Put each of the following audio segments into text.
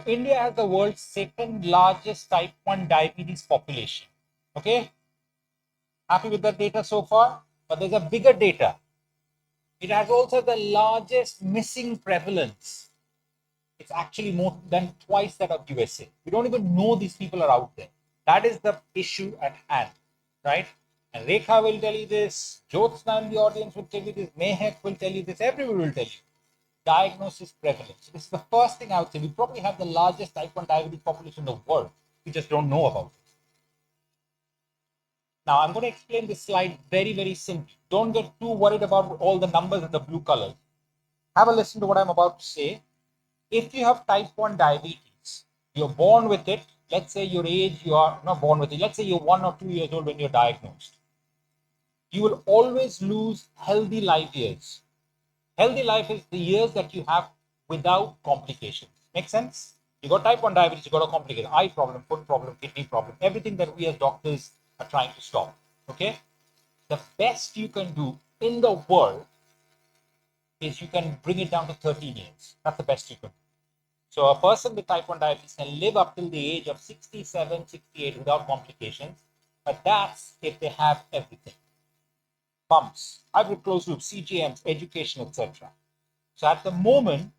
India has the world's second largest type 1 diabetes population. Okay, happy with that data so far? But there's a bigger data. It has also the largest missing prevalence. It's actually more than twice that of USA. We don't even know these people are out there. That is the issue at hand, right? And Rekha will tell you this, Jyotsna in the audience will tell you this, Mehak will tell you this, everyone will tell you. Diagnosis prevalence. This is the first thing I would say. We probably have the largest type 1 diabetes population in the world. We just don't know about it. Now, I'm going to explain this slide very, very simply. Don't get too worried about all the numbers and the blue colors. Have a listen to what I'm about to say. If you have type 1 diabetes, you're born with it. Let's say your age, you are not born with it. Let's say you're 1 or 2 years old when you're diagnosed. You will always lose healthy life years. Healthy life is the years that you have without complications. Make sense? You got type 1 diabetes, you got a complicated eye problem, foot problem, kidney problem, everything that we as doctors are trying to stop. Okay? The best you can do in the world is you can bring it down to 13 years. That's the best you can do. So a person with type 1 diabetes can live up till the age of 67, 68 without complications, but that's if they have everything. Pumps, hybrid closed loop, CGMs, education, etc. So at the moment,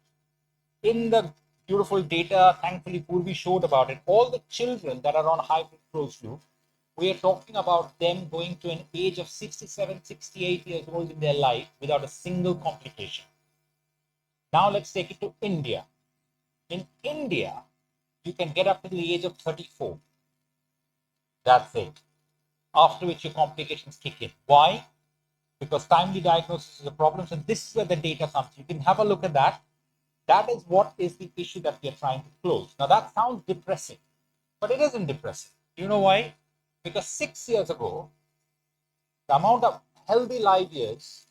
in the beautiful data, thankfully Purvi showed about it, all the children that are on hybrid closed loop, we are talking about them going to an age of 67, 68 years old in their life without a single complication. Now let's take it to India. In India, you can get up to the age of 34. That's it. After which your complications kick in. Why? Because timely diagnosis is a problem. So this is where the data comes. You can have a look at that. That is what is the issue that we are trying to close. Now that sounds depressing, but it isn't depressing. You know why? Because 6 years ago, the amount of healthy life years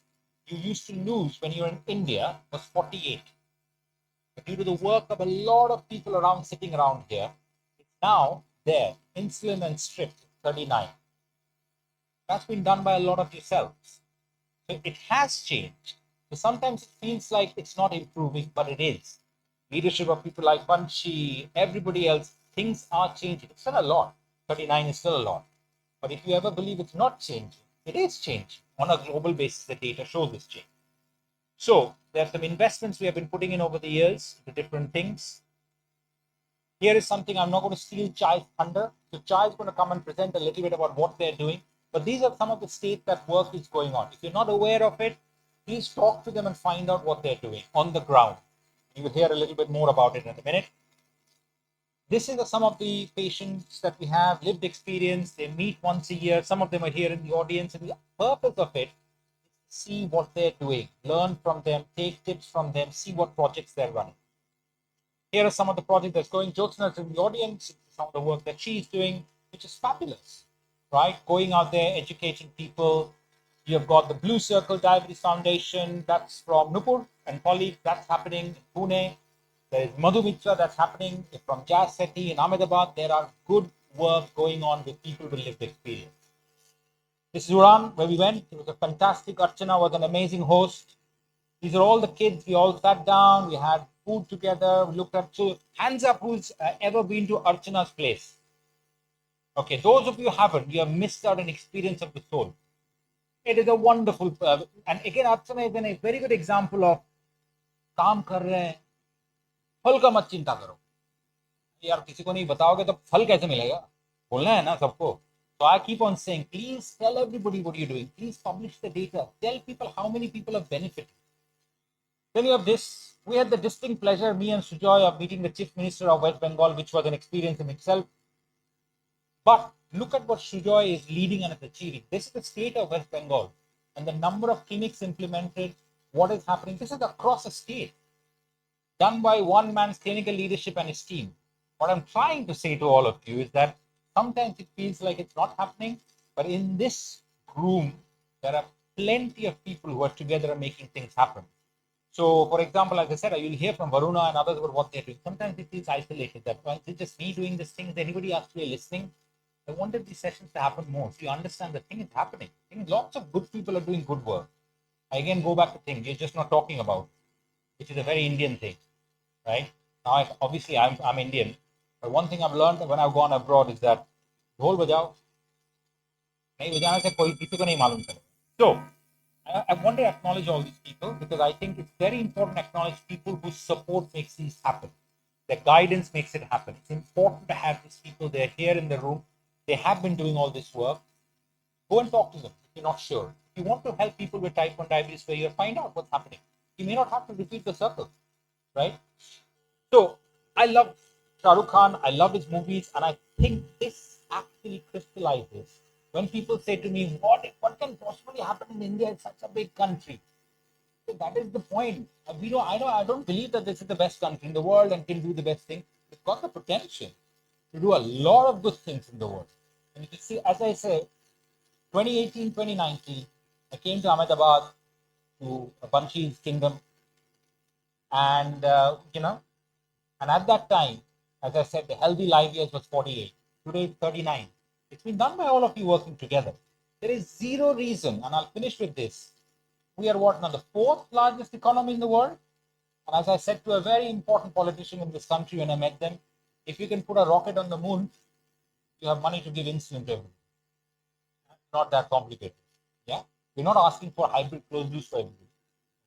you used to lose when you were in India was 48. But due to the work of a lot of people around sitting around here, it's now there, insulin and stripped, 39. That's been done by a lot of yourselves. So it has changed. So sometimes it feels like it's not improving, but it is. Leadership of people like Panchi, everybody else, things are changing. It's still a lot. 39 is still a lot. But if you ever believe it's not changing, it is changing. On a global basis, the data shows this change. So there are some investments we have been putting in over the years to different things. Here is something I'm not going to steal Chai's thunder. So Chai is going to come and present a little bit about what they're doing. But these are some of the states that work is going on. If you're not aware of it, please talk to them and find out what they're doing on the ground. You will hear a little bit more about it in a minute. This is some of the patients that we have, lived experience. They meet once a year. Some of them are here in the audience. And the purpose of it is to see what they're doing, learn from them, take tips from them, see what projects they're running. Here are some of the projects that's going. Jyotsna is in the audience. Some of the work that she's doing, which is fabulous, right? Going out there, educating people. You've got the Blue Circle Diabetes Foundation. That's from Nupur and colleagues. That's happening in Pune. There is Madhu Mitra that's happening from Jazz City in Ahmedabad. There are good work going on with people with lived experience. This is Uran, where we went. It was a fantastic. Archana was an amazing host. These are all the kids. We all sat down. We had food together. We looked at. So, hands up who's ever been to Archana's place? Okay, those of you who haven't, you have missed out an experience of the soul. It is a wonderful, and again, Archana is a very good example of काम कर रहे हैं, फल का मत चिंता करो. यार किसी को नहीं बताओगे तो फल कैसे मिलेगा? बोलना है ना सबको. So I keep on saying, please tell everybody what you're doing. Please publish the data. Tell people how many people have benefited. Then you have this. We had the distinct pleasure, me and Sujoy, of meeting the Chief Minister of West Bengal, which was an experience in itself. But look at what Sujoy is leading and is achieving. This is the state of West Bengal. And the number of clinics implemented, what is happening, this is across a state. Done by one man's clinical leadership and his team. What I'm trying to say to all of you is that sometimes it feels like it's not happening, but in this room, there are plenty of people who are together and making things happen. So, for example, as I said, you'll hear from Varuna and others about what they're doing. Sometimes it feels isolated. That well, it's just me doing this thing. Is anybody actually listening? I wanted these sessions to happen more. So you understand the thing is happening. I think lots of good people are doing good work. I again go back to things you're just not talking about, which is a very Indian thing, right? Now, obviously, I'm Indian, but one thing I've learned when I've gone abroad is that ढोल बजाओ, नहीं बजाने से कोई किसी को नहीं मालूम चले. So, I want to acknowledge all these people because I think it's very important to acknowledge people whose support makes these happen. Their guidance makes it happen. It's important to have these people. They're here in the room. They have been doing all this work. Go and talk to them if you're not sure. If you want to help people with type 1 diabetes where you find out what's happening. You may not have to repeat the circle, right? So I love Shah Rukh Khan. I love his movies, and I think this actually crystallizes when people say to me, "What can possibly happen in India? It's such a big country." So that is the point. I don't believe that this is the best country in the world and can do the best thing. It's got the potential to do a lot of good things in the world. And you can see, as I say, 2018, 2019, I came to Ahmedabad to Banshi's kingdom, and and at that time, as I said, the healthy life years was 48. Today it's 39. It's been done by all of you working together. There is zero reason, and I'll finish with this. We are what now, the fourth largest economy in the world. And as I said to a very important politician in this country when I met them, if you can put a rocket on the moon, you have money to give insulin to everyone. Not that complicated. Yeah, we're not asking for hybrid closed loop for everything.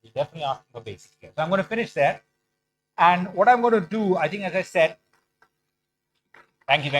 We're definitely asking for basic care. So I'm going to finish there. And what I'm going to do, I think, as I said, thank you.